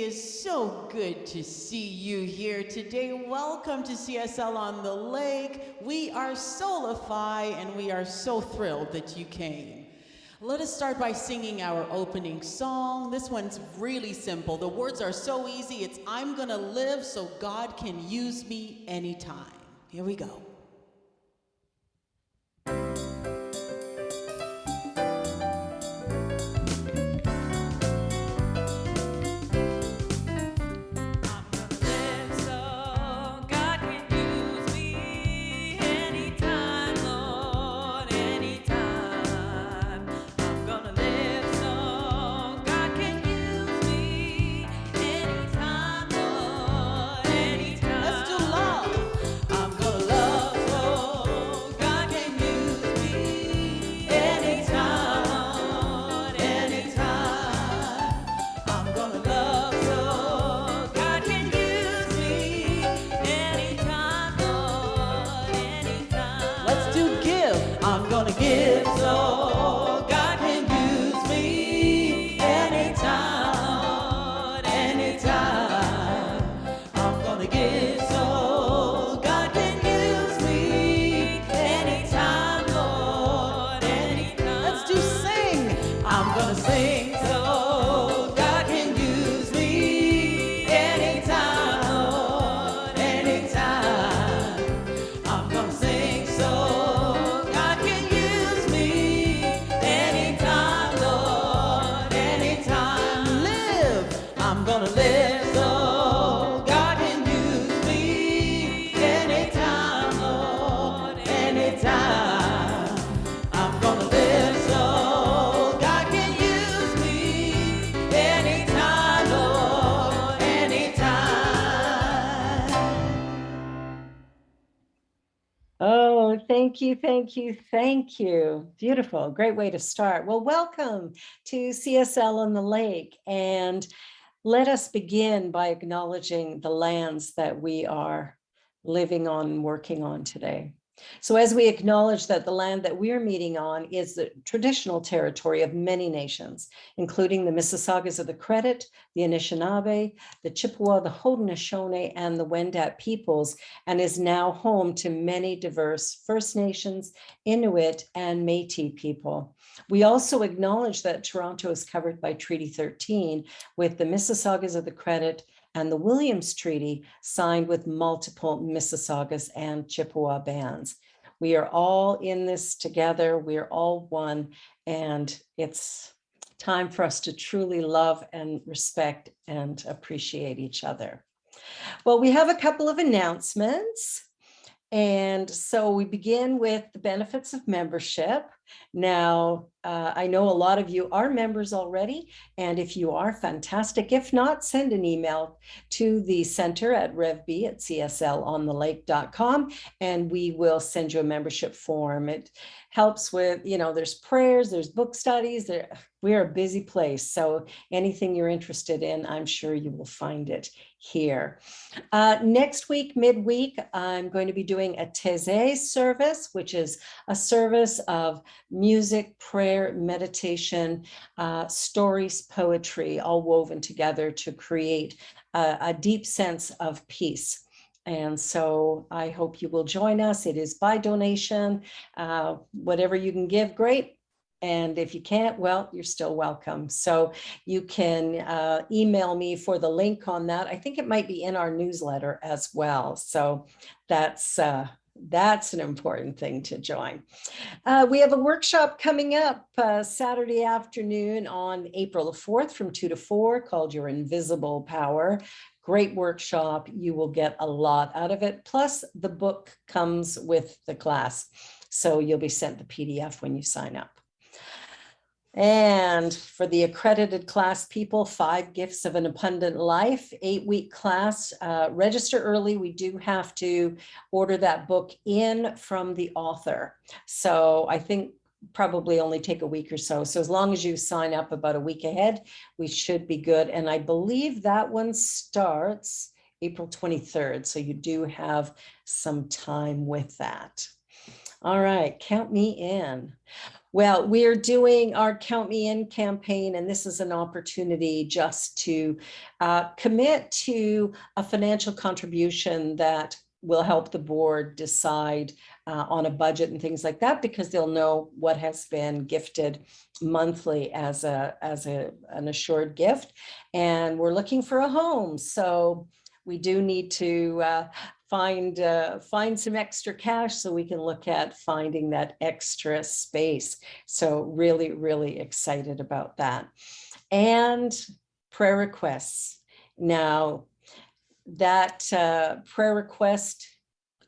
is so good to see you here today. Welcome to CSL on the Lake. We are Solify, and we are so thrilled that you came. Let us start by singing our opening song. This one's really simple. The words are so easy. It's I'm gonna live so God can use me anytime. Here we go. I'm gonna give so God can use me anytime, Lord, anytime. I'm gonna give so God can use me anytime, Lord, anytime. Let's do sing. I'm gonna sing so God can use me anytime, Lord, anytime. I'm gonna sing so I'm gonna live so God can use me anytime, Lord, anytime. I'm gonna live so God can use me anytime, Lord, anytime. Oh, thank you, thank you, thank you. Beautiful, great way to start. Well, welcome to CSL on the Lake, and let us begin by acknowledging the lands that we are living on and working on today. So as we acknowledge that the land that we're meeting on is the traditional territory of many nations, including the Mississaugas of the Credit, the Anishinaabe, the Chippewa, the Haudenosaunee, and the Wendat peoples, and is now home to many diverse First Nations, Inuit, and Métis people. We also acknowledge that Toronto is covered by Treaty 13 with the Mississaugas of the Credit and the Williams Treaty signed with multiple Mississaugas and Chippewa bands. We are all in this together. We are all one, and it's time for us to truly love and respect and appreciate each other. Well, we have a couple of announcements. And so we begin with the benefits of membership. Now, I know a lot of you are members already, and if you are, fantastic. If not, send an email to the center at revb@cslonthelake.com, and we will send you a membership form. It helps with, there's prayers, there's book studies. We're a busy place, so anything you're interested in, I'm sure you will find it here. Next week, midweek, I'm going to be doing a Taizé service, which is a service of music, prayer, meditation, stories, poetry, all woven together to create a deep sense of peace. And so I hope you will join us. It is by donation. Whatever you can give, great. And if you can't, well, you're still welcome. So you can email me for the link on that. I think it might be in our newsletter as well. So that's an important thing to join. We have a workshop coming up Saturday afternoon on April the 4th from 2 to 4 called Your Invisible Power. Great workshop. You will get a lot out of it. Plus the book comes with the class. So you'll be sent the PDF when you sign up. And for the accredited class people, 5 Gifts of an Abundant Life, 8-week class. Register early. We do have to order that book in from the author. So I think probably only take a week or so. So as long as you sign up about a week ahead, we should be good. And I believe that one starts April 23rd. So you do have some time with that. All right, count me in. Well, we're doing our Count Me In campaign, and this is an opportunity just to commit to a financial contribution that will help the board decide on a budget and things like that, because they'll know what has been gifted monthly as an assured gift. And we're looking for a home, so we do need to find some extra cash so we can look at finding that extra space. So really, really excited about that. And prayer requests. Now, that prayer request,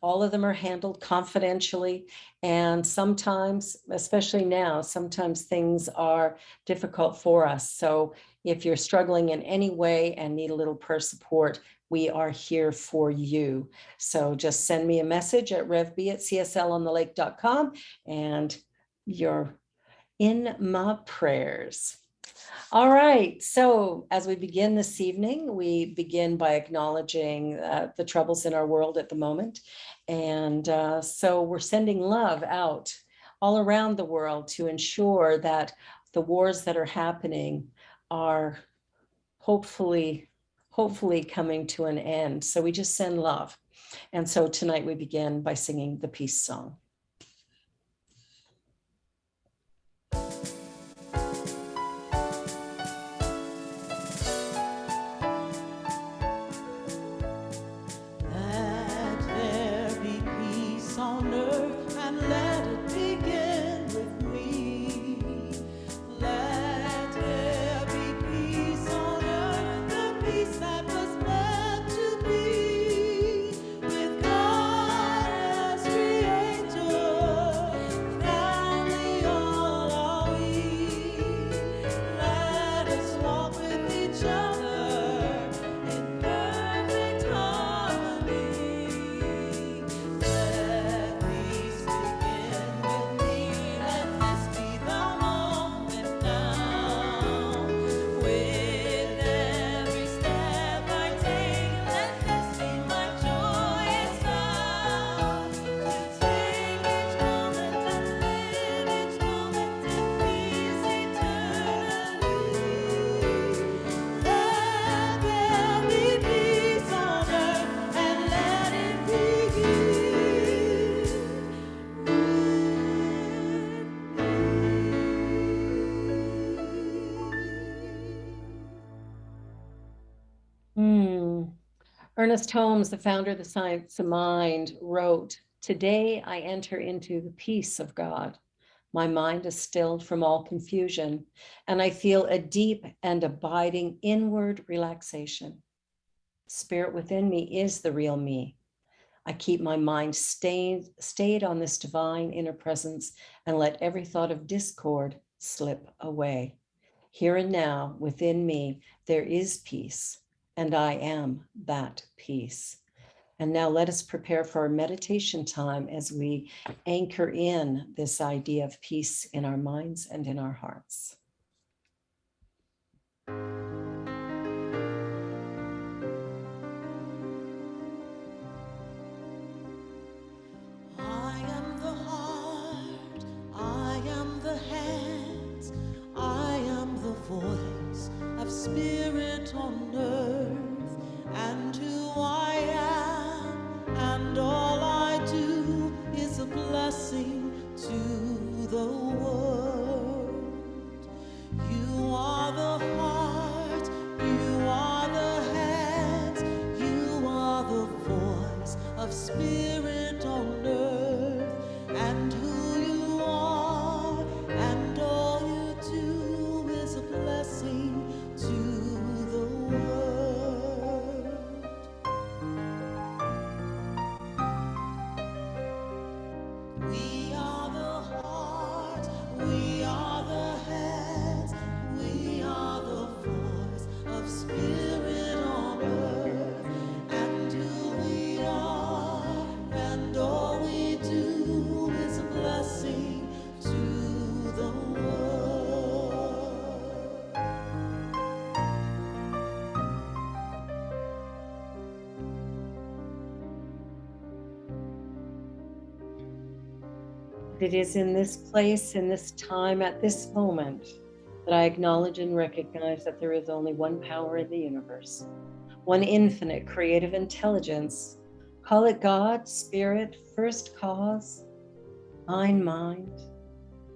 all of them are handled confidentially. And sometimes, especially now, sometimes things are difficult for us. So if you're struggling in any way and need a little prayer support, we are here for you. So just send me a message at revb@cslonthelake.com and you're in my prayers. All right, so as we begin this evening, we begin by acknowledging the troubles in our world at the moment. And so we're sending love out all around the world to ensure that the wars that are happening are hopefully coming to an end. So we just send love. And so tonight we begin by singing the peace song. Ernest Holmes, the founder of the Science of Mind, wrote, "Today I enter into the peace of God. My mind is stilled from all confusion, and I feel a deep and abiding inward relaxation. Spirit within me is the real me. I keep my mind stayed on this divine inner presence and let every thought of discord slip away. Here and now, within me, there is peace, and I am that peace." And now let us prepare for our meditation time as we anchor in this idea of peace in our minds and in our hearts. I am the heart, I am the hands, I am the voice of spirit on earth, and who I am, and all I do is a blessing to the world. You are the heart, you are the hands, you are the voice of spirit on earth, and who you are, and all you do is a blessing to the world. We are the heart, we are the hands, we are the voice of spirit on earth, and who we are, It is in this place, in this time, at this moment, that I acknowledge and recognize that there is only one power in the universe, one infinite creative intelligence. Call it God, Spirit, First Cause, mind.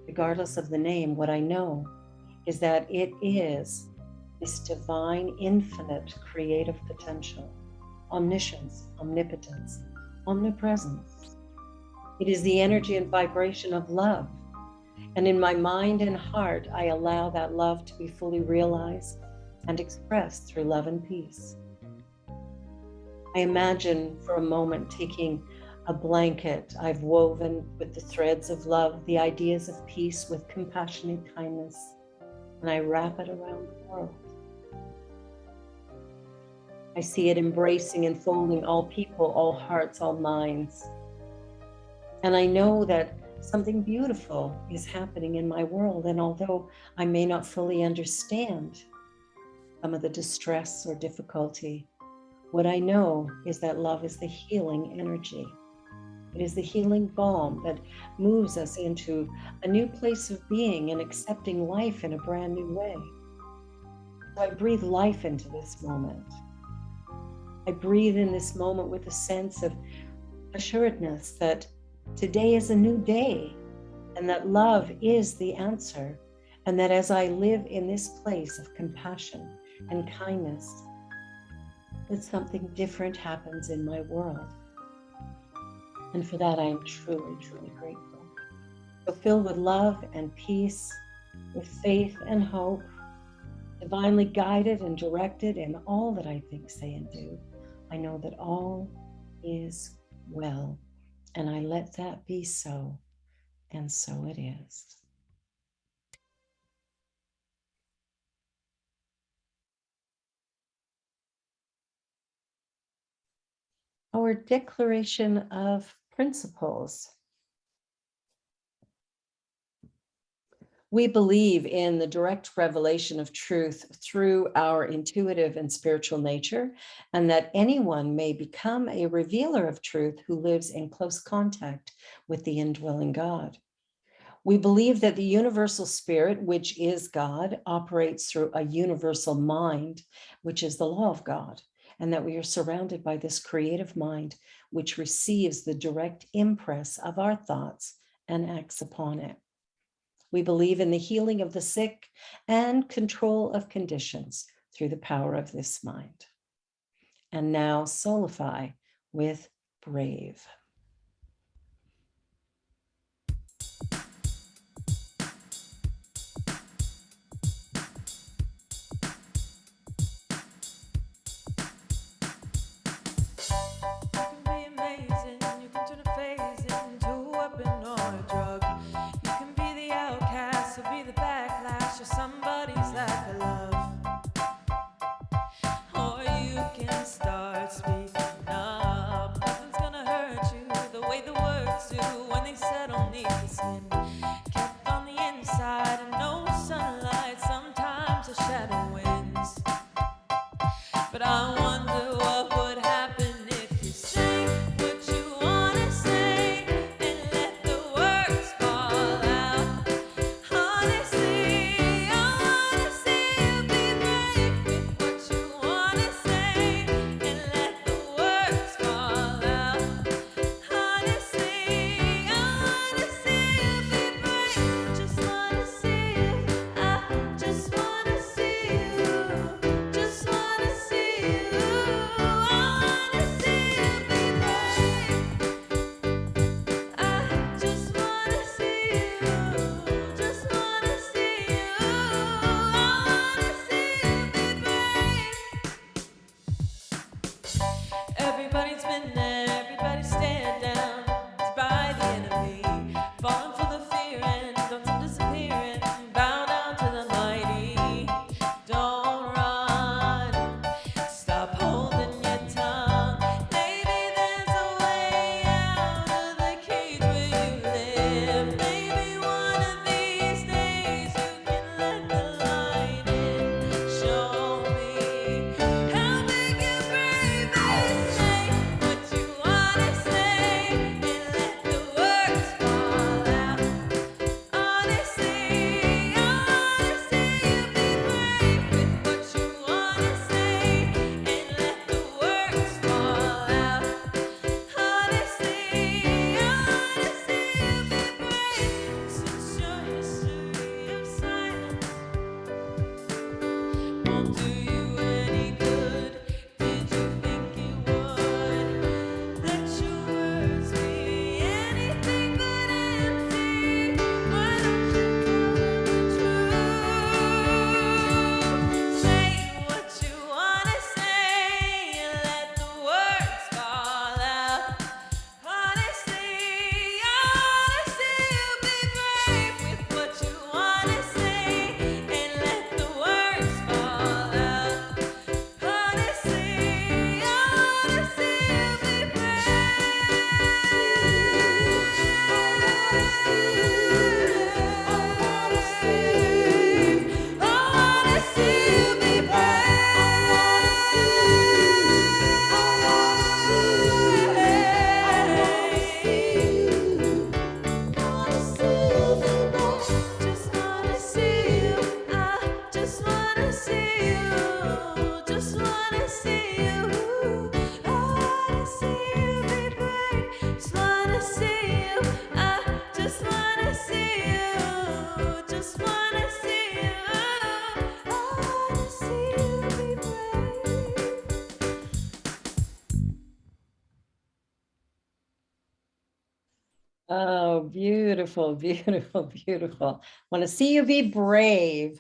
Regardless of the name, what I know is that it is this divine, infinite creative potential, omniscience, omnipotence, omnipresence. It is the energy and vibration of love. And in my mind and heart, I allow that love to be fully realized and expressed through love and peace. I imagine for a moment taking a blanket I've woven with the threads of love, the ideas of peace with compassionate kindness, and I wrap it around the world. I see it embracing and folding all people, all hearts, all minds. And I know that something beautiful is happening in my world. And although I may not fully understand some of the distress or difficulty, what I know is that love is the healing energy. It is the healing balm that moves us into a new place of being and accepting life in a brand new way. So I breathe life into this moment. I breathe in this moment with a sense of assuredness that today is a new day and that love is the answer. And that as I live in this place of compassion and kindness, that something different happens in my world. And for that, I am truly, truly grateful. So filled with love and peace, with faith and hope, divinely guided and directed in all that I think, say, and do, I know that all is well. And I let that be so. And so it is. Our declaration of principles. We believe in the direct revelation of truth through our intuitive and spiritual nature, and that anyone may become a revealer of truth who lives in close contact with the indwelling God. We believe that the universal spirit, which is God, operates through a universal mind, which is the law of God, and that we are surrounded by this creative mind, which receives the direct impress of our thoughts and acts upon it. We believe in the healing of the sick and control of conditions through the power of this mind. And now soulify with brave. Oh, beautiful, beautiful, beautiful. Want to see you be brave.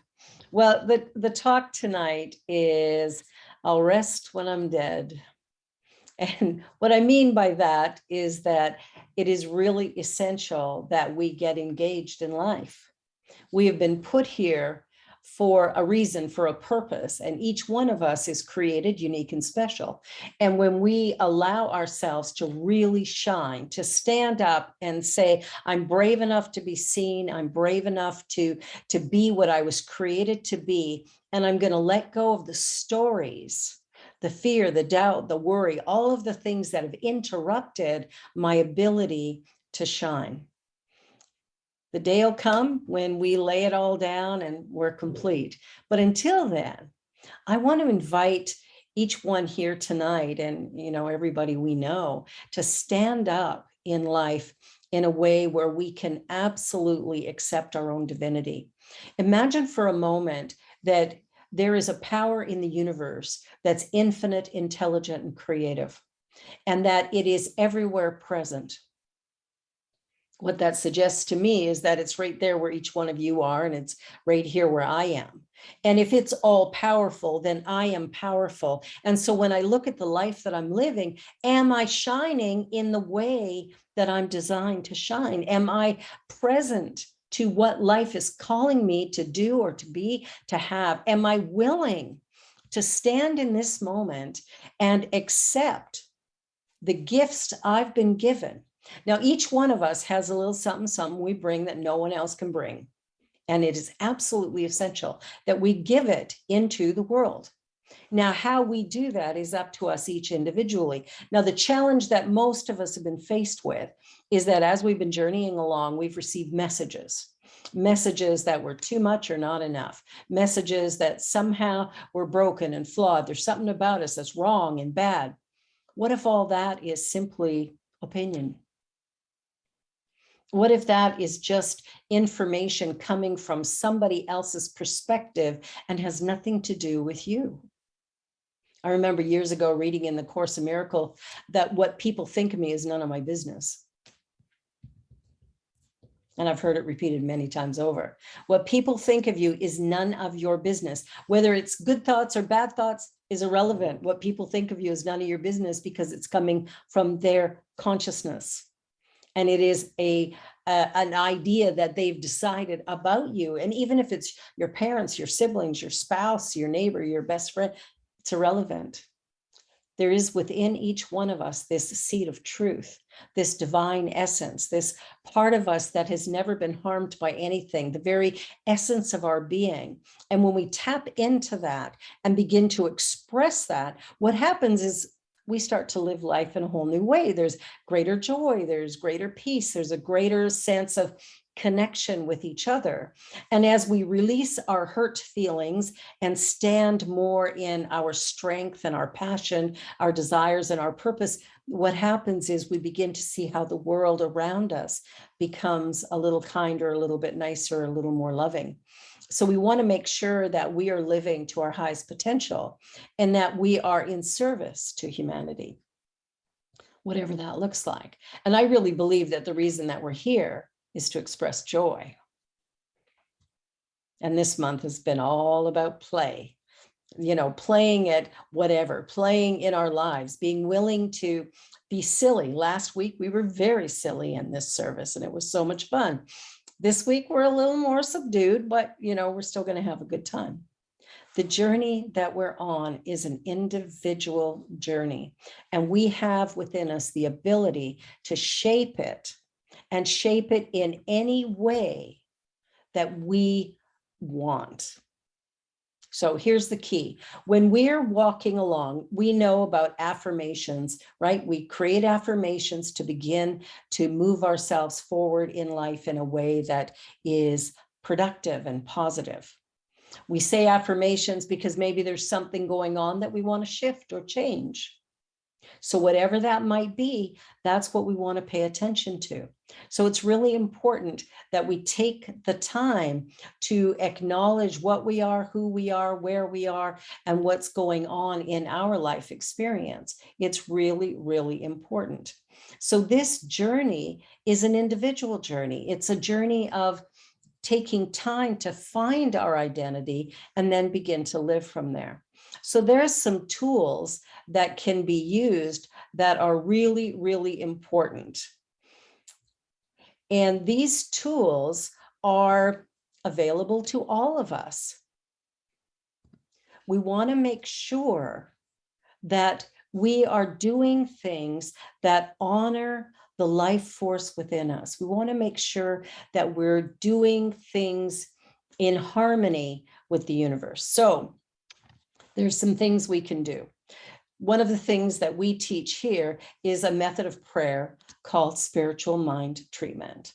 Well, the talk tonight is I'll rest when I'm dead. And what I mean by that is that it is really essential that we get engaged in life. We have been put here for a reason, for a purpose, and each one of us is created unique and special. And when we allow ourselves to really shine, to stand up and say, I'm brave enough to be seen, I'm brave enough to be what I was created to be, and I'm going to let go of the stories, the fear, the doubt, the worry, all of the things that have interrupted my ability to shine. The day will come when we lay it all down and we're complete. But until then, I want to invite each one here tonight and, everybody we know to stand up in life in a way where we can absolutely accept our own divinity. Imagine for a moment that there is a power in the universe that's infinite, intelligent, and creative, and that it is everywhere present. What that suggests to me is that it's right there where each one of you are, and it's right here where I am. And if it's all powerful, then I am powerful. And so when I look at the life that I'm living, am I shining in the way that I'm designed to shine? Am I present to what life is calling me to do or to be, to have? Am I willing to stand in this moment and accept the gifts I've been given? Now, each one of us has a little something we bring that no one else can bring. And it is absolutely essential that we give it into the world. Now, how we do that is up to us each individually. Now, the challenge that most of us have been faced with is that as we've been journeying along, we've received messages that were too much or not enough, messages that somehow were broken and flawed. There's something about us that's wrong and bad. What if all that is simply opinion? What if that is just information coming from somebody else's perspective and has nothing to do with you? I remember years ago reading in the Course in Miracles that what people think of me is none of my business. And I've heard it repeated many times over. What people think of you is none of your business. Whether it's good thoughts or bad thoughts is irrelevant. What people think of you is none of your business because it's coming from their consciousness. And it is an idea that they've decided about you. And even if it's your parents, your siblings, your spouse, your neighbor, your best friend, it's irrelevant. There is within each one of us this seed of truth, this divine essence, this part of us that has never been harmed by anything, the very essence of our being. And when we tap into that and begin to express that, what happens is we start to live life in a whole new way. There's greater joy, there's greater peace, there's a greater sense of connection with each other. And as we release our hurt feelings and stand more in our strength and our passion, our desires and our purpose, what happens is we begin to see how the world around us becomes a little kinder, a little bit nicer, a little more loving. So we want to make sure that we are living to our highest potential and that we are in service to humanity, whatever that looks like. And I really believe that the reason that we're here is to express joy. And this month has been all about play, playing at whatever, playing in our lives, being willing to be silly. Last week, we were very silly in this service, and it was so much fun. This week, we're a little more subdued, but, we're still going to have a good time. The journey that we're on is an individual journey, and we have within us the ability to shape it and shape it in any way that we want. So here's the key. When we're walking along, we know about affirmations, right? We create affirmations to begin to move ourselves forward in life in a way that is productive and positive. We say affirmations because maybe there's something going on that we want to shift or change. So whatever that might be, that's what we want to pay attention to. So it's really important that we take the time to acknowledge what we are, who we are, where we are, and what's going on in our life experience. It's really, really important. So this journey is an individual journey. It's a journey of taking time to find our identity and then begin to live from there. So there's some tools that can be used that are really, really important. And these tools are available to all of us. We want to make sure that we are doing things that honor the life force within us. We want to make sure that we're doing things in harmony with the universe. So there's some things we can do. One of the things that we teach here is a method of prayer called spiritual mind treatment.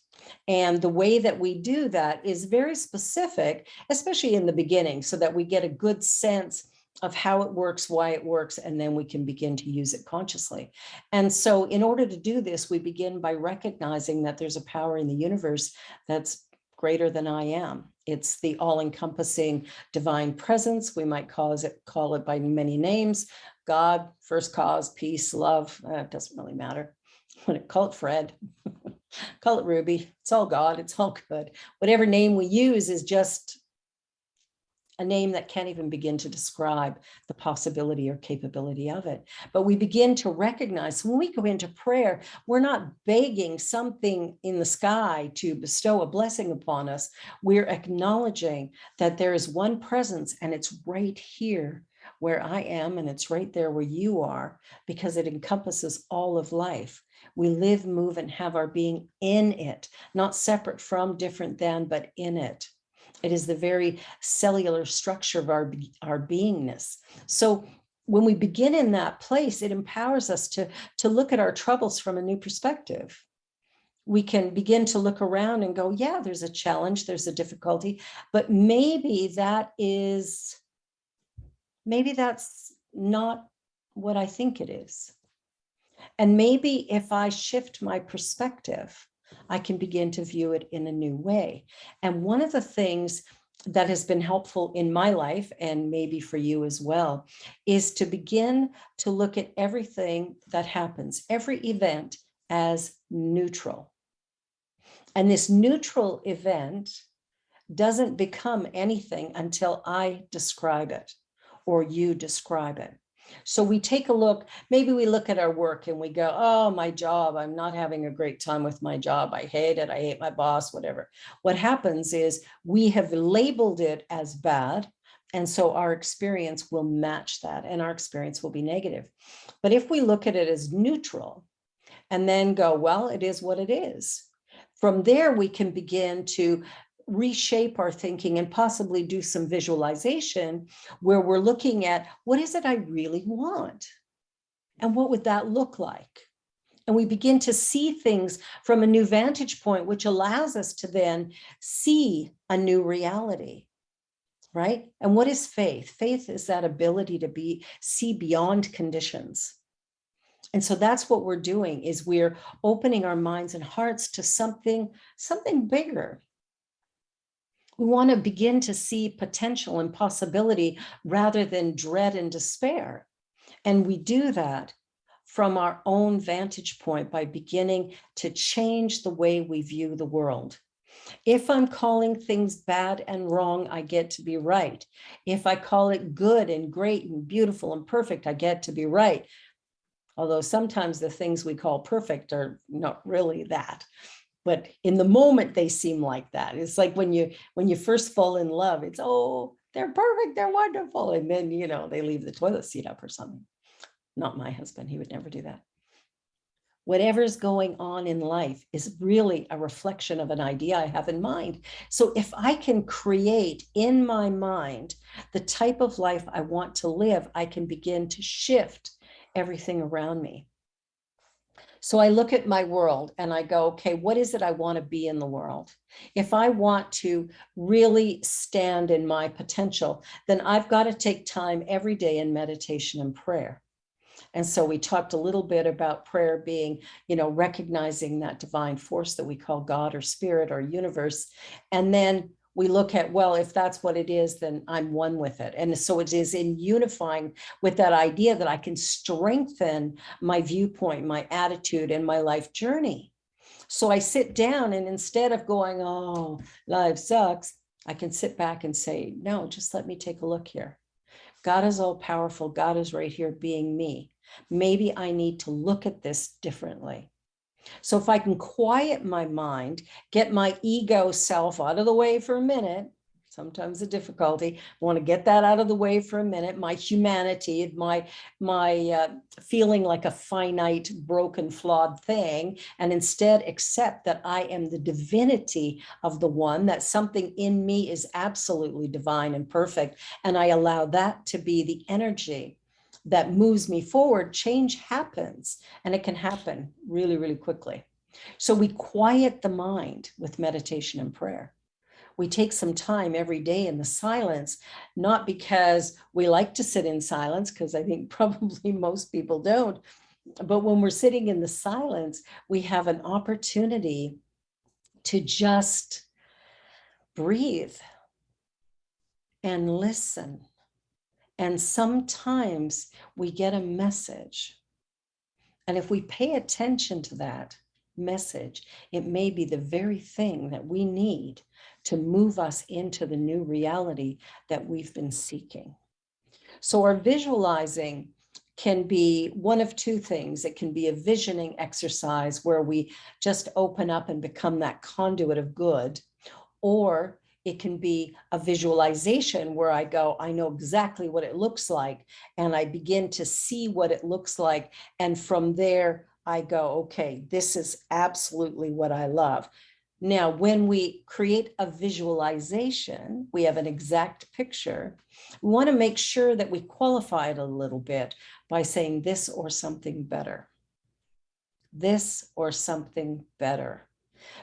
And the way that we do that is very specific, especially in the beginning, so that we get a good sense of how it works, why it works, and then we can begin to use it consciously. And so in order to do this, we begin by recognizing that there's a power in the universe that's greater than I am. It's the all-encompassing divine presence. We might call it by many names: God, first cause, peace, love. It doesn't really matter. Call it Fred, call it Ruby. It's all God. It's all good. Whatever name we use is just a name that can't even begin to describe the possibility or capability of it. But we begin to recognize when we go into prayer, we're not begging something in the sky to bestow a blessing upon us. We're acknowledging that there is one presence, and it's right here where I am, and it's right there where you are, because it encompasses all of life. We live, move, and have our being in it, not separate from, different than, but in it. It is the very cellular structure of our beingness. So when we begin in that place, it empowers us to look at our troubles from a new perspective. We can begin to look around and go, yeah, there's a challenge, there's a difficulty, but maybe that's not what I think it is. And maybe if I shift my perspective, I can begin to view it in a new way. And one of the things that has been helpful in my life, and maybe for you as well, is to begin to look at everything that happens, every event, as neutral. And this neutral event doesn't become anything until I describe it or you describe it. So we take a look, maybe we look at our work and we go, oh, my job, I'm not having a great time with my job. I hate it. I hate my boss, whatever. What happens is we have labeled it as bad. And so our experience will match that, and our experience will be negative. But if we look at it as neutral and then go, well, it is what it is. From there, we can begin to reshape our thinking and possibly do some visualization where we're looking at, what is it I really want? And what would that look like? And we begin to see things from a new vantage point, which allows us to then see a new reality, right? And what is faith? Faith is that ability to see beyond conditions. And so that's what we're doing, is we're opening our minds and hearts to something bigger. We want to begin to see potential and possibility rather than dread and despair. And we do that from our own vantage point by beginning to change the way we view the world. If I'm calling things bad and wrong, I get to be right. If I call it good and great and beautiful and perfect, I get to be right. Although sometimes the things we call perfect are not really that. But in the moment, they seem like that. It's like when you first fall in love, it's, oh, they're perfect, they're wonderful. And then, they leave the toilet seat up or something. Not my husband, he would never do that. Whatever's going on in life is really a reflection of an idea I have in mind. So if I can create in my mind the type of life I want to live, I can begin to shift everything around me. So I look at my world and I go, okay, what is it I want to be in the world? If I want to really stand in my potential, then I've got to take time every day in meditation and prayer. And so we talked a little bit about prayer being, recognizing that divine force that we call God or spirit or universe. And then we look at, well, if that's what it is, then I'm one with it. And so it is in unifying with that idea that I can strengthen my viewpoint, my attitude, and my life journey. So I sit down, and instead of going, oh, life sucks, I can sit back and say, no, just let me take a look here. God is all powerful. God is right here being me. Maybe I need to look at this differently. So if I can quiet my mind, get my ego self out of the way for a minute, sometimes a difficulty, I want to get that out of the way for a minute, my humanity, my feeling like a finite, broken, flawed thing, and instead accept that I am the divinity of the one, that something in me is absolutely divine and perfect, and I allow that to be the energy that moves me forward, change happens, and it can happen really, really quickly. So we quiet the mind with meditation and prayer. We take some time every day in the silence, not because we like to sit in silence, because I think probably most people don't, but when we're sitting in the silence, we have an opportunity to just breathe and listen. And sometimes we get a message. And if we pay attention to that message, it may be the very thing that we need to move us into the new reality that we've been seeking. So our visualizing can be one of two things. It can be a visioning exercise where we just open up and become that conduit of good, or it can be a visualization where I go, I know exactly what it looks like, and I begin to see what it looks like. And from there, I go, okay, this is absolutely what I love. Now, when we create a visualization, we have an exact picture. We want to make sure that we qualify it a little bit by saying this or something better. This or something better.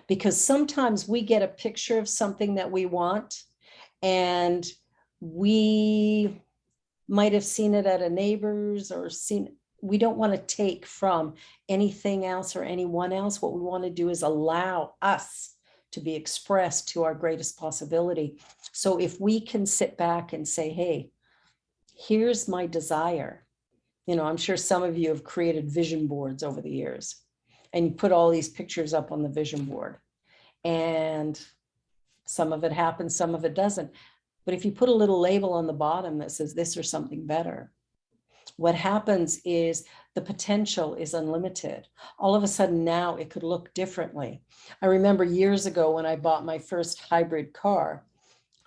Because sometimes we get a picture of something that we want, and we might have seen it at a neighbor's or we don't want to take from anything else or anyone else. What we want to do is allow us to be expressed to our greatest possibility. So if we can sit back and say, hey, here's my desire. I'm sure some of you have created vision boards over the years, and you put all these pictures up on the vision board, and some of it happens, some of it doesn't. But if you put a little label on the bottom that says this or something better, what happens is the potential is unlimited. All of a sudden now it could look differently. I remember years ago when I bought my first hybrid car,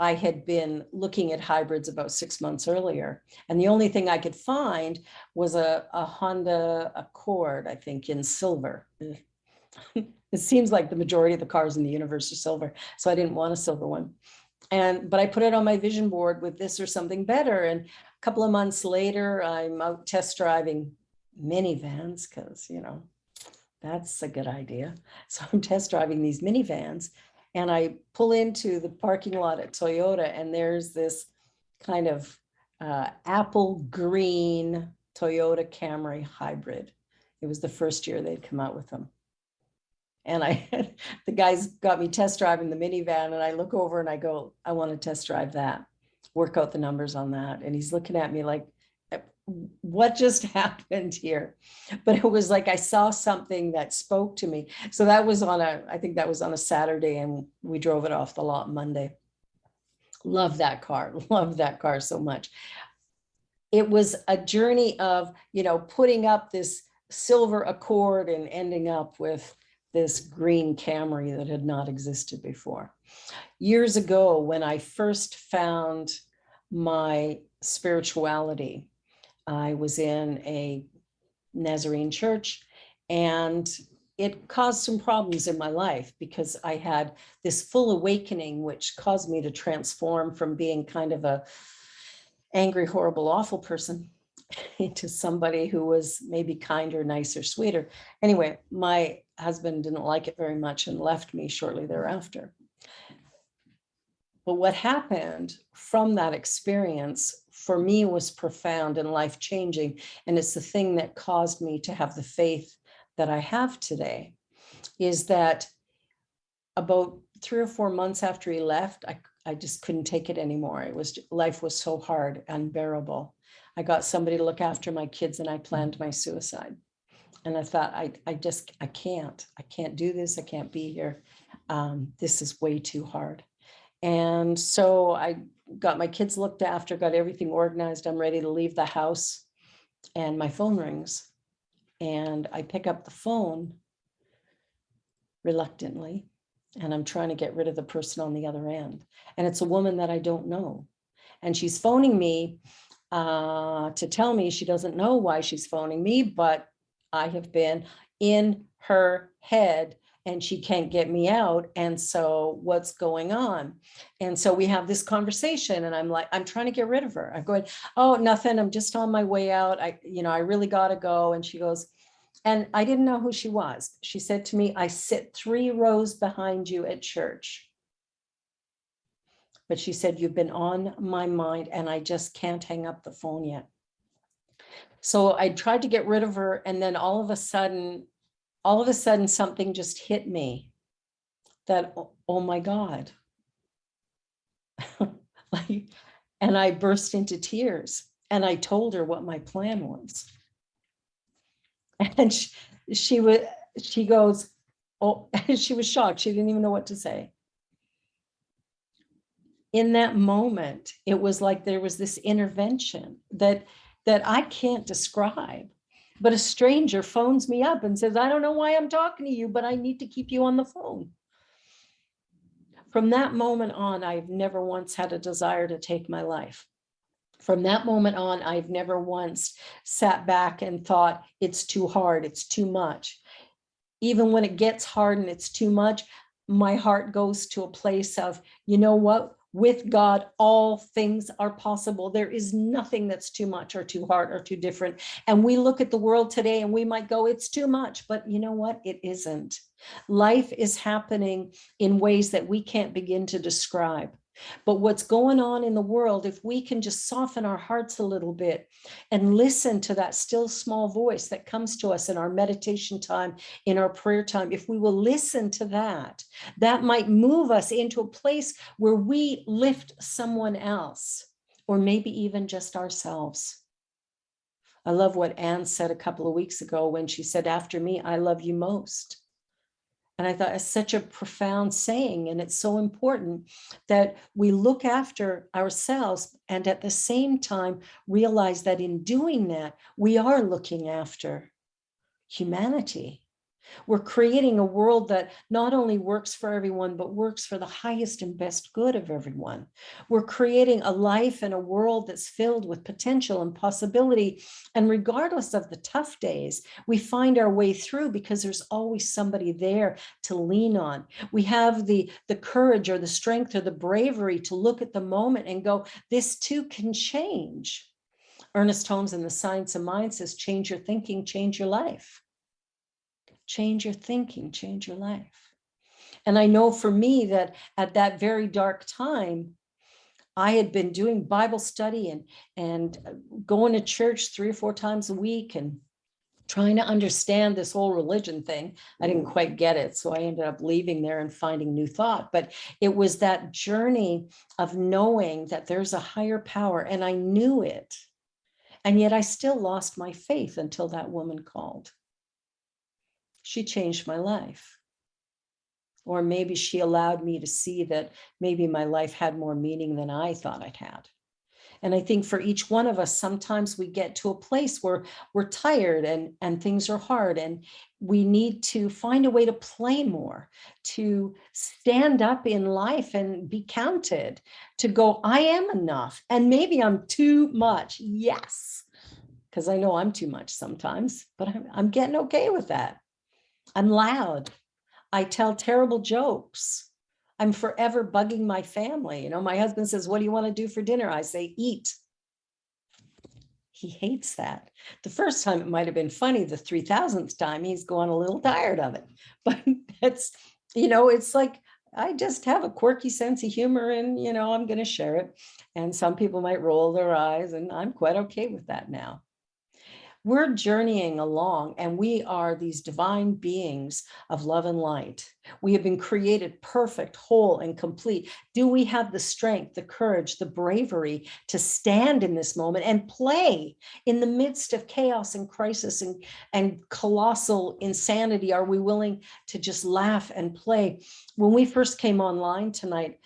I had been looking at hybrids about 6 months earlier, and the only thing I could find was a Honda Accord, I think, in silver. It seems like the majority of the cars in the universe are silver, so I didn't want a silver one. But I put it on my vision board with this or something better. And a couple of months later, I'm out test driving minivans because, that's a good idea. So I'm test driving these minivans, and I pull into the parking lot at Toyota, and there's this kind of apple green Toyota Camry hybrid. It was the first year they'd come out with them. And the guys got me test driving the minivan, and I look over and I go, I want to test drive that, work out the numbers on that. And he's looking at me like, what just happened here? But it was like I saw something that spoke to me. So that was I think that was on a Saturday, and we drove it off the lot Monday. Love that car so much. It was a journey of, putting up this silver Accord and ending up with this green Camry that had not existed before. Years ago, when I first found my spirituality, I was in a Nazarene church, and it caused some problems in my life because I had this full awakening, which caused me to transform from being kind of a angry, horrible, awful person into somebody who was maybe kinder, nicer, sweeter. Anyway, my husband didn't like it very much and left me shortly thereafter. But what happened from that experience for me was profound and life-changing. And it's the thing that caused me to have the faith that I have today, is that about 3 or 4 months after he left, I just couldn't take it anymore. Life was so hard, unbearable. I got somebody to look after my kids and I planned my suicide. And I thought, I can't do this. I can't be here. This is way too hard. And so I got my kids looked after, got everything organized. I'm ready to leave the house and my phone rings and I pick up the phone reluctantly. And I'm trying to get rid of the person on the other end. And it's a woman that I don't know. And she's phoning me to tell me she doesn't know why she's phoning me, but I have been in her head and she can't get me out. And so what's going on? And so we have this conversation and I'm like, I'm trying to get rid of her. I'm going, oh, nothing. I'm just on my way out. I really got to go. And she goes, and I didn't know who she was. She said to me, I sit 3 rows behind you at church. But she said, you've been on my mind and I just can't hang up the phone yet. So I tried to get rid of her. And then all of a sudden, something just hit me that, oh my God. And I burst into tears and I told her what my plan was. And she goes, oh, she was shocked. She didn't even know what to say. In that moment, it was like there was this intervention that I can't describe. But a stranger phones me up and says, I don't know why I'm talking to you, but I need to keep you on the phone. From that moment on, I've never once had a desire to take my life. From that moment on, I've never once sat back and thought, it's too hard, it's too much. Even when it gets hard and it's too much, my heart goes to a place of, you know what? With God, all things are possible. There is nothing that's too much or too hard or too different. And we look at the world today and we might go, it's too much, but you know what? It isn't. Life is happening in ways that we can't begin to describe. But what's going on in the world, if we can just soften our hearts a little bit and listen to that still small voice that comes to us in our meditation time, in our prayer time, if we will listen to that, that might move us into a place where we lift someone else, or maybe even just ourselves. I love what Anne said a couple of weeks ago when she said, after me, I love you most. And I thought it's such a profound saying, and it's so important that we look after ourselves and at the same time realize that in doing that, we are looking after humanity. We're creating a world that not only works for everyone, but works for the highest and best good of everyone. We're creating a life and a world that's filled with potential and possibility. And regardless of the tough days, we find our way through because there's always somebody there to lean on. We have the courage or the strength or the bravery to look at the moment and go, this too can change. Ernest Holmes in The Science of Mind says, change your thinking, change your life. Change your thinking, change your life. And I know for me that at that very dark time, I had been doing Bible study and going to church 3 or 4 times a week and trying to understand this whole religion thing. I didn't quite get it. So I ended up leaving there and finding new thought. But it was that journey of knowing that there's a higher power, and I knew it. And yet I still lost my faith until that woman called. She changed my life. Or maybe she allowed me to see that maybe my life had more meaning than I thought it had. And I think for each one of us, sometimes we get to a place where we're tired and things are hard, and we need to find a way to play more, to stand up in life and be counted, to go, I am enough. And maybe I'm too much. Yes, because I know I'm too much sometimes, but I'm getting okay with that. I'm loud. I tell terrible jokes. I'm forever bugging my family. You know, my husband says, what do you want to do for dinner? I say, eat. He hates that. The first time it might have been funny. The 3000th time he's going a little tired of it. But that's, you know, it's like I just have a quirky sense of humor and, I'm going to share it. And some people might roll their eyes, and I'm quite okay with that now. We're journeying along, and we are these divine beings of love and light. We have been created perfect, whole, and complete. Do we have the strength, the courage, the bravery to stand in this moment and play in the midst of chaos and crisis and colossal insanity? Are we willing to just laugh and play? When we first came online tonight,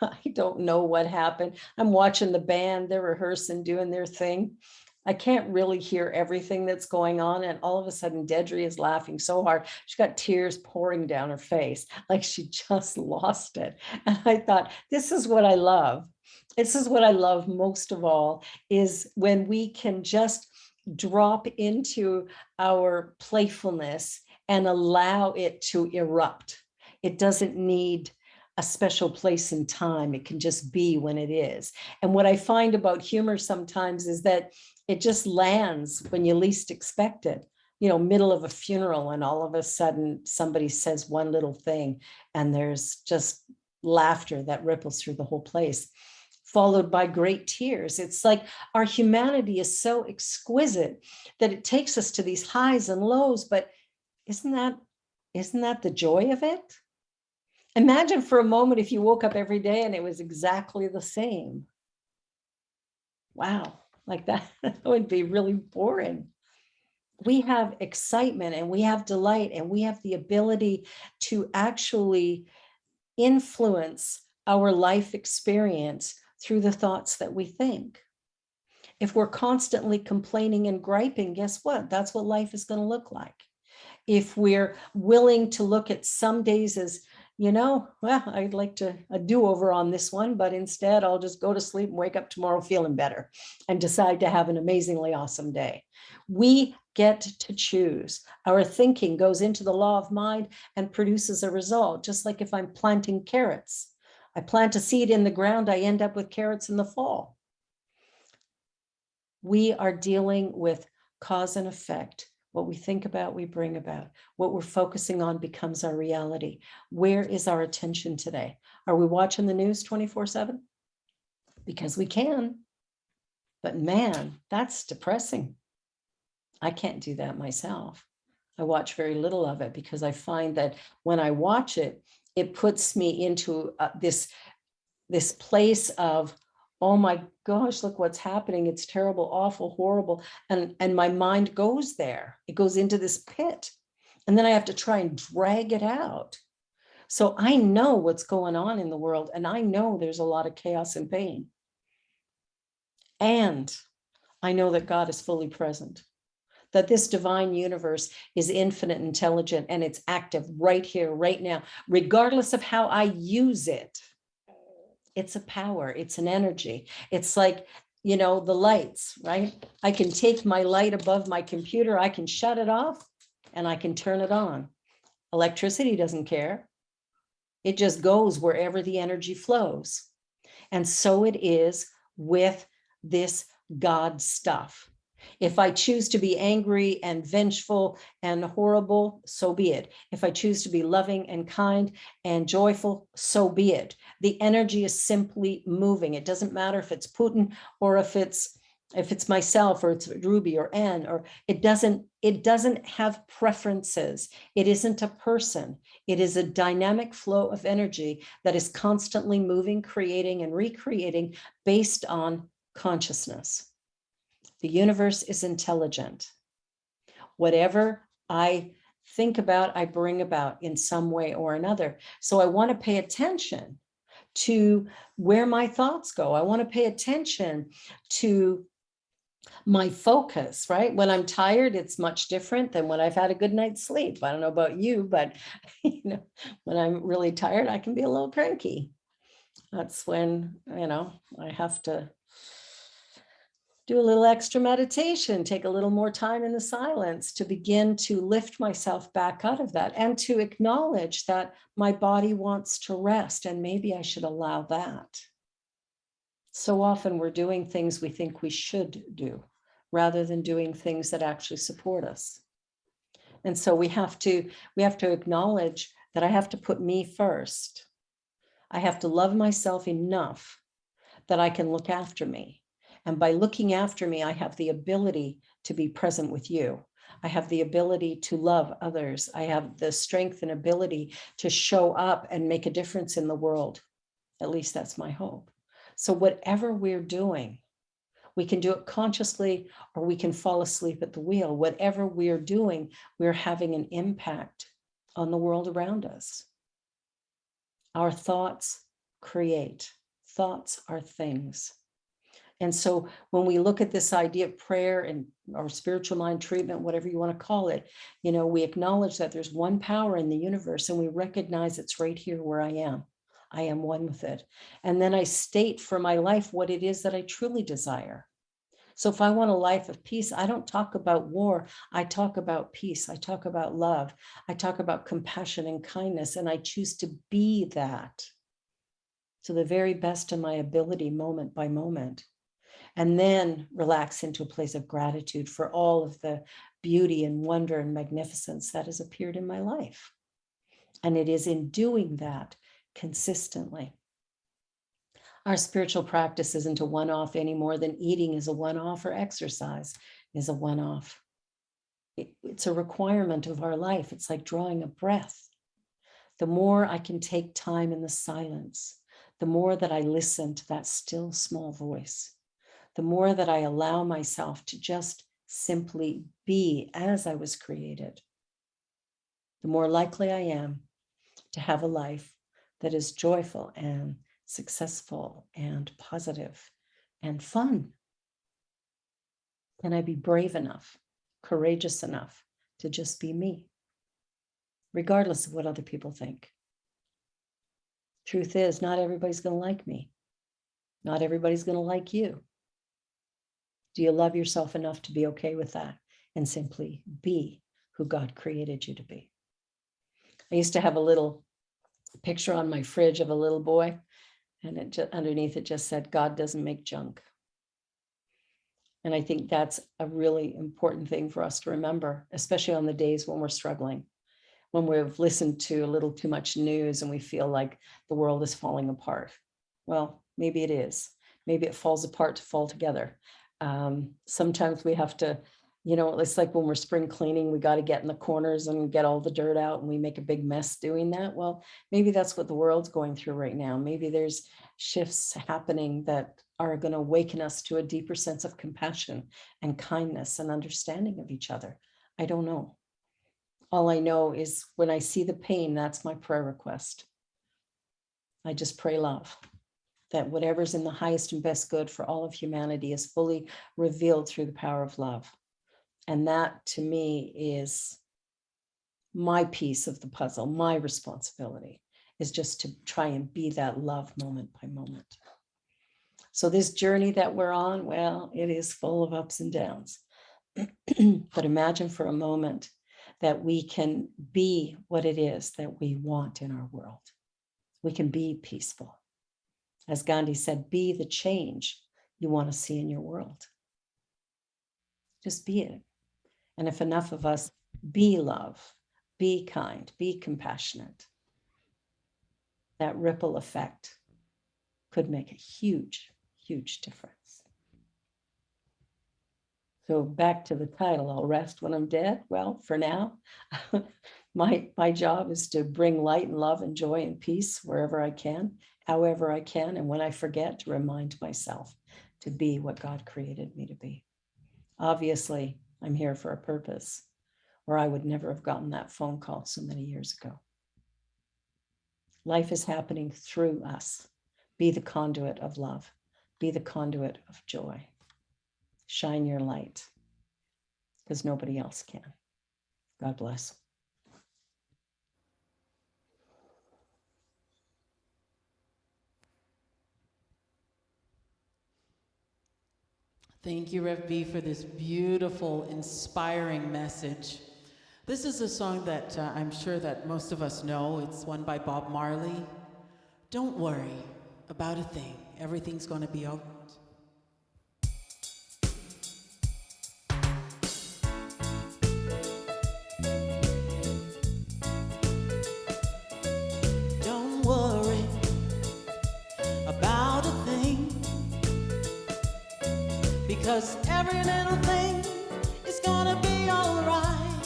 I don't know what happened. I'm watching the band, they're rehearsing, doing their thing. I can't really hear everything that's going on. And all of a sudden, Dedry is laughing so hard. She's got tears pouring down her face, like she just lost it. And I thought, this is what I love. This is what I love most of all, is when we can just drop into our playfulness and allow it to erupt. It doesn't need a special place and time. It can just be when it is. And what I find about humor sometimes is that it just lands when you least expect it, middle of a funeral, and all of a sudden somebody says one little thing and there's just laughter that ripples through the whole place, followed by great tears. It's like our humanity is so exquisite that it takes us to these highs and lows, but isn't that the joy of it? Imagine for a moment if you woke up every day and it was exactly the same. Wow. Like that would be really boring. We have excitement and we have delight and we have the ability to actually influence our life experience through the thoughts that we think. If we're constantly complaining and griping, guess what? That's what life is going to look like. If we're willing to look at some days as, I'd like a do-over on this one, but instead I'll just go to sleep and wake up tomorrow feeling better and decide to have an amazingly awesome day. We get to choose. Our thinking goes into the law of mind and produces a result. Just like if I'm planting carrots, I plant a seed in the ground, I end up with carrots in the fall. We are dealing with cause and effect. What we think about, we bring about. What we're focusing on becomes our reality. Where is our attention today? Are we watching the news 24/7? Because we can. But man, that's depressing. I can't do that myself. I watch very little of it because I find that when I watch it, it puts me into this place of, oh my gosh, look what's happening. It's terrible, awful, horrible. And my mind goes there. It goes into this pit. And then I have to try and drag it out. So I know what's going on in the world. And I know there's a lot of chaos and pain. And I know that God is fully present, that this divine universe is infinite, intelligent, and it's active right here, right now, regardless of how I use it. It's a power, it's an energy. It's like, the lights, right? I can take my light above my computer, I can shut it off, and I can turn it on. Electricity doesn't care. It just goes wherever the energy flows. And so it is with this God stuff. If I choose to be angry and vengeful and horrible, so be it. If I choose to be loving and kind and joyful, so be it. The energy is simply moving. It doesn't matter if it's Putin or if it's myself or it's Ruby or Anne, or it doesn't have preferences. It isn't a person. It is a dynamic flow of energy that is constantly moving, creating, and recreating based on consciousness. The universe is intelligent. Whatever I think about, I bring about in some way or another. So I want to pay attention to where my thoughts go. I want to pay attention to my focus, right? When I'm tired, it's much different than when I've had a good night's sleep. I don't know about you, but when I'm really tired, I can be a little cranky. That's when, I have to do a little extra meditation, take a little more time in the silence to begin to lift myself back out of that and to acknowledge that my body wants to rest and maybe I should allow that. So often we're doing things we think we should do rather than doing things that actually support us. And so we have to acknowledge that I have to put me first. I have to love myself enough that I can look after me. And by looking after me, I have the ability to be present with you. I have the ability to love others. I have the strength and ability to show up and make a difference in the world. At least that's my hope. So whatever we're doing, we can do it consciously or we can fall asleep at the wheel. Whatever we're doing, we're having an impact on the world around us. Our thoughts create. Thoughts are things. And so when we look at this idea of prayer and or spiritual mind treatment, whatever you want to call it, we acknowledge that there's one power in the universe and we recognize it's right here where I am. I am one with it. And then I state for my life what it is that I truly desire. So if I want a life of peace, I don't talk about war. I talk about peace. I talk about love. I talk about compassion and kindness, and I choose to be that to the very best of my ability, moment by moment. And then relax into a place of gratitude for all of the beauty and wonder and magnificence that has appeared in my life. And it is in doing that consistently. Our spiritual practice isn't a one-off any more than eating is a one-off or exercise is a one-off. It's a requirement of our life. It's like drawing a breath. The more I can take time in the silence, the more that I listen to that still small voice, the more that I allow myself to just simply be as I was created, the more likely I am to have a life that is joyful and successful and positive and fun. Can I be brave enough, courageous enough to just be me, regardless of what other people think? Truth is, not everybody's going to like me. Not everybody's going to like you. Do you love yourself enough to be okay with that and simply be who God created you to be? I used to have a little picture on my fridge of a little boy, and underneath it just said, God doesn't make junk. And I think that's a really important thing for us to remember, especially on the days when we're struggling, when we've listened to a little too much news and we feel like the world is falling apart. Well, maybe it is. Maybe it falls apart to fall together. Sometimes we have to, it's like when we're spring cleaning, we got to get in the corners and get all the dirt out, and we make a big mess doing that. Well, maybe that's what the world's going through right now. Maybe there's shifts happening that are going to awaken us to a deeper sense of compassion and kindness and understanding of each other. I don't know. All I know is when I see the pain, that's my prayer request. I just pray love, that whatever's in the highest and best good for all of humanity is fully revealed through the power of love. And that, to me, is my piece of the puzzle. My responsibility is just to try and be that love moment by moment. So this journey that we're on, well, it is full of ups and downs. But imagine for a moment that we can be what it is that we want in our world. We can be peaceful. As Gandhi said, be the change you want to see in your world. Just be it. And if enough of us be love, be kind, be compassionate, that ripple effect could make a huge, huge difference. So back to the title, I'll rest when I'm dead. Well, for now, my job is to bring light and love and joy and peace wherever I can, however I can. And when I forget, to remind myself to be what God created me to be. Obviously, I'm here for a purpose, or I would never have gotten that phone call so many years ago. Life is happening through us. Be the conduit of love. Be the conduit of joy. Shine your light, because nobody else can. God bless. Thank you, Rev B, for this beautiful, inspiring message. This is a song that I'm sure that most of us know. It's one by Bob Marley. Don't worry about a thing. Everything's going to be all right. Don't worry because every little thing is gonna be alright.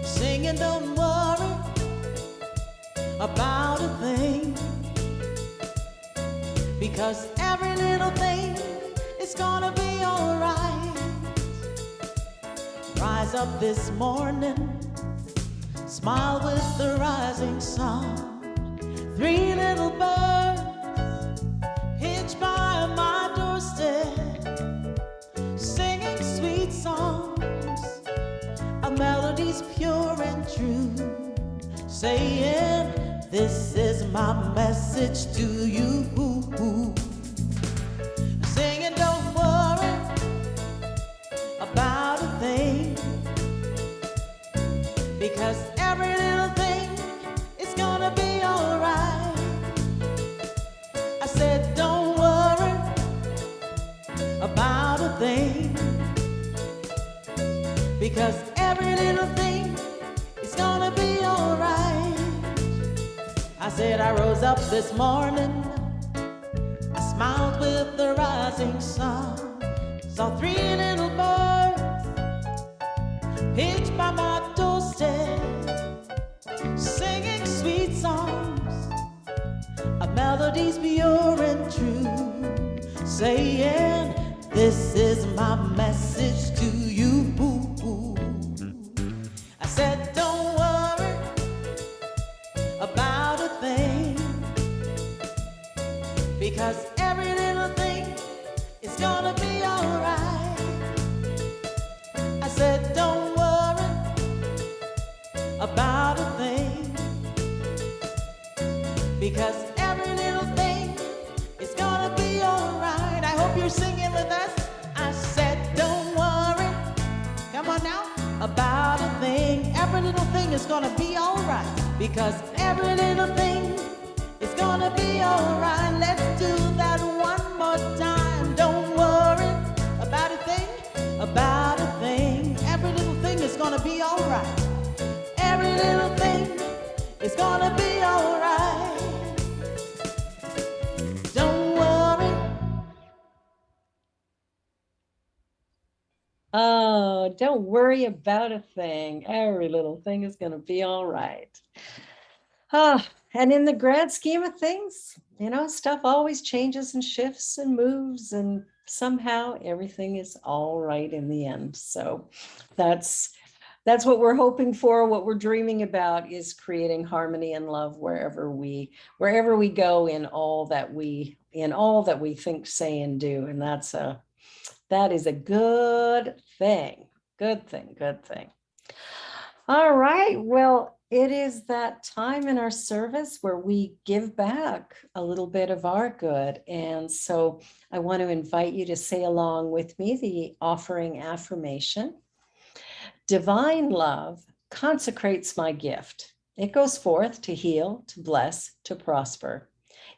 Singing, don't worry about a thing, because every little thing is gonna be alright. Rise up this morning, smile with the rising sun. 3 little birds pitch by my doorstep, singing sweet songs, a melody's pure and true, saying, this is my message to you. Singing, don't worry about a thing, because every little thing is gonna be alright. I said, don't worry about a thing, because every little thing is gonna be alright. I said, I rose up this morning, I smiled with the rising sun, saw 3 little birds pitch by my doorstep, singing sweet songs, a melody's pure and true, saying, this is my message to you. I said, don't worry about a thing, because every little thing is gonna be alright. I said, don't worry about a thing, because every little thing is gonna be alright. I hope you're singing with us. I said, don't worry, come on now, about a thing. Every little thing is gonna be alright, because every little thing is gonna be alright. Let's do that one more time. Don't worry about a thing, about a thing. Every little thing is gonna be alright. Every little thing is gonna be alright. Don't worry. Oh, don't worry about a thing. Every little thing is going to be all right. Ah, and in the grand scheme of things, stuff always changes and shifts and moves, and somehow everything is all right in the end. So that's what we're hoping for. What we're dreaming about is creating harmony and love wherever we go, in all that we think, say, and do. And that is a good thing. Good thing. All right. Well, it is that time in our service where we give back a little bit of our good. And so I want to invite you to say along with me the offering affirmation. Divine love consecrates my gift. It goes forth to heal, to bless, to prosper.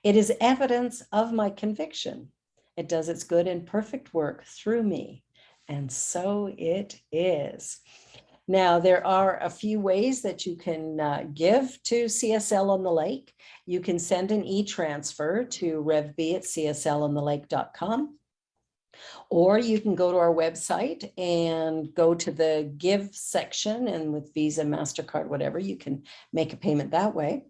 It is evidence of my conviction. It does its good and perfect work through me. And so it is. Now, there are a few ways that you can give to CSL on the Lake. You can send an e-transfer to revb@cslonthelake.com. Or you can go to our website and go to the give section, and with Visa, MasterCard, whatever, you can make a payment that way.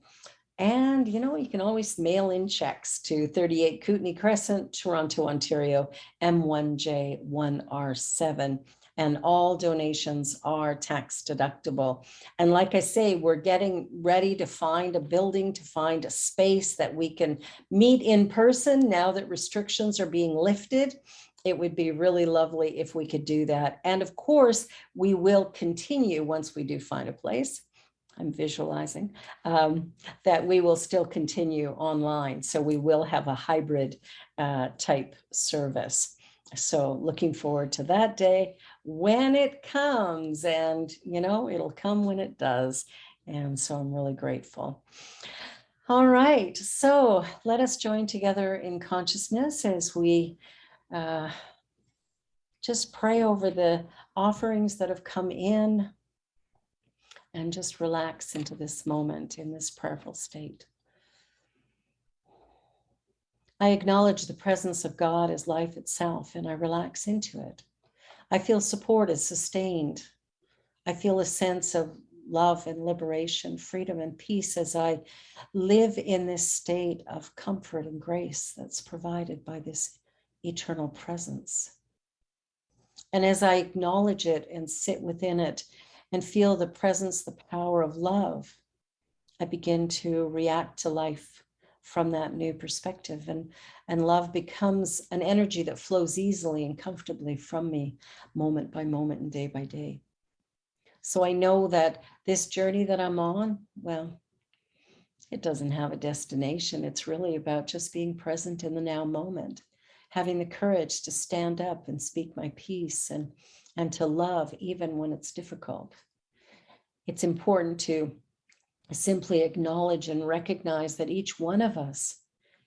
And, you can always mail in checks to 38 Kootenay Crescent, Toronto, Ontario, M1J1R7. And all donations are tax deductible. And like I say, we're getting ready to find a building, to find a space that we can meet in person now that restrictions are being lifted. It would be really lovely if we could do that. And of course, we will continue once we do find a place. I'm visualizing that we will still continue online. So we will have a hybrid type service. So looking forward to that day when it comes, and it'll come when it does. And so I'm really grateful. All right, so let us join together in consciousness as we just pray over the offerings that have come in, and just relax into this moment in this prayerful state. I acknowledge the presence of God as life itself, and I relax into it. I feel supported, sustained. I feel a sense of love and liberation, freedom and peace as I live in this state of comfort and grace that's provided by this eternal presence. And as I acknowledge it and sit within it and feel the presence, the power of love, I begin to react to life from that new perspective. And love becomes an energy that flows easily and comfortably from me, moment by moment and day by day. So I know that this journey that I'm on, well, it doesn't have a destination. It's really about just being present in the now moment, having the courage to stand up and speak my piece and to love even when it's difficult. It's important to simply acknowledge and recognize that each one of us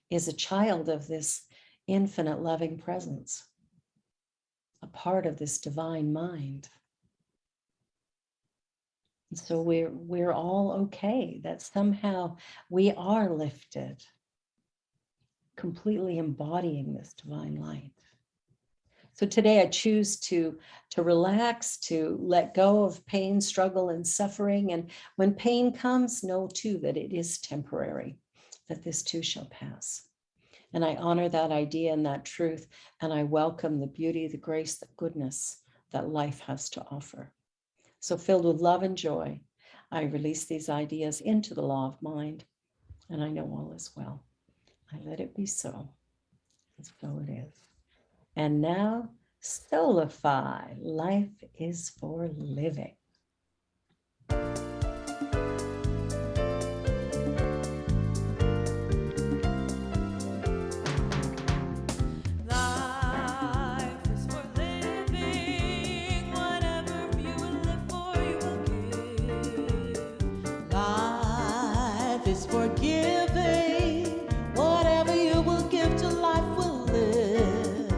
is a child of this infinite loving presence, a part of this divine mind. And so we're all okay, that somehow we are lifted, completely embodying this divine light. So today I choose to relax, to let go of pain, struggle, and suffering. And when pain comes, know too that it is temporary, that this too shall pass. And I honor that idea and that truth, and I welcome the beauty, the grace, the goodness that life has to offer. So filled with love and joy, I release these ideas into the law of mind, and I know all is well. I let it be so, and so it is. And now, Soulify, life is for living. Is forgiving. Whatever you will give to life will live.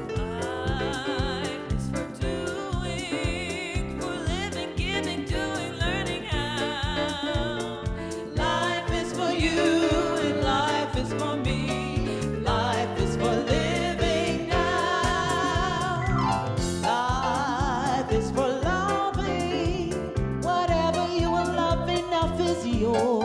Life is for doing, for living, giving, doing, learning how. Life is for you and life is for me. Life is for living now. Life is for loving. Whatever you will love, enough is yours.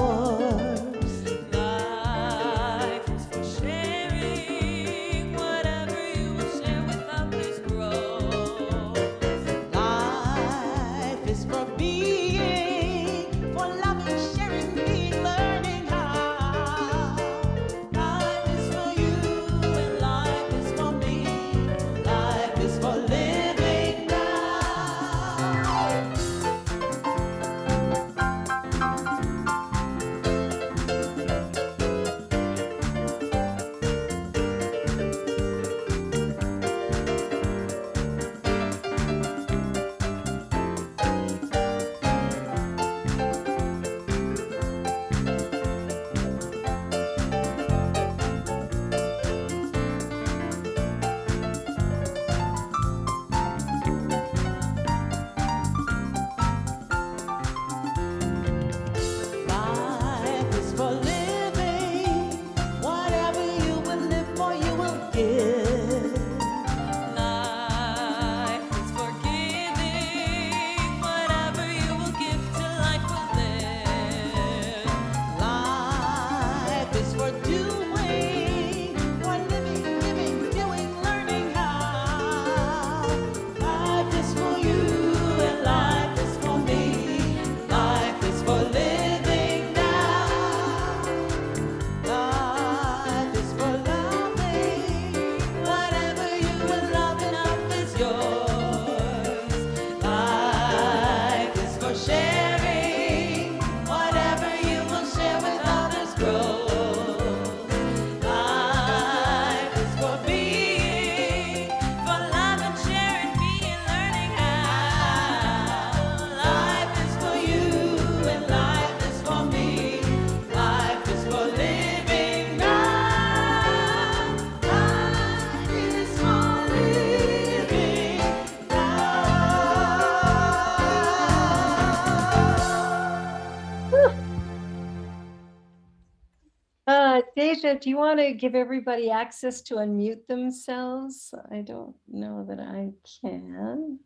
Deja, do you want to give everybody access to unmute themselves? I don't know that I can.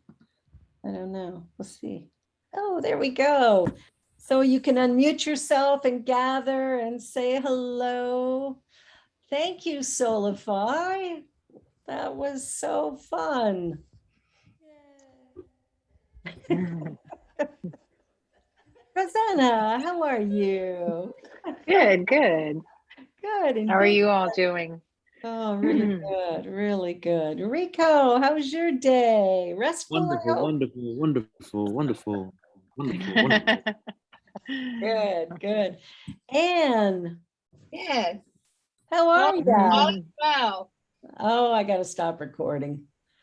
I don't know. We'll see. Oh, there we go. So you can unmute yourself and gather and say hello. Thank you, Solify. That was so fun. Rosanna, how are you? Good, good. Good. And How are good. you all doing? Oh, really good. Really good. Rico, how was your day? Restful, I Wonderful, hope. wonderful, wonderful, wonderful, wonderful, wonderful. Good, good. Anne, Yes. how are you? All is well. Oh, I got to stop recording.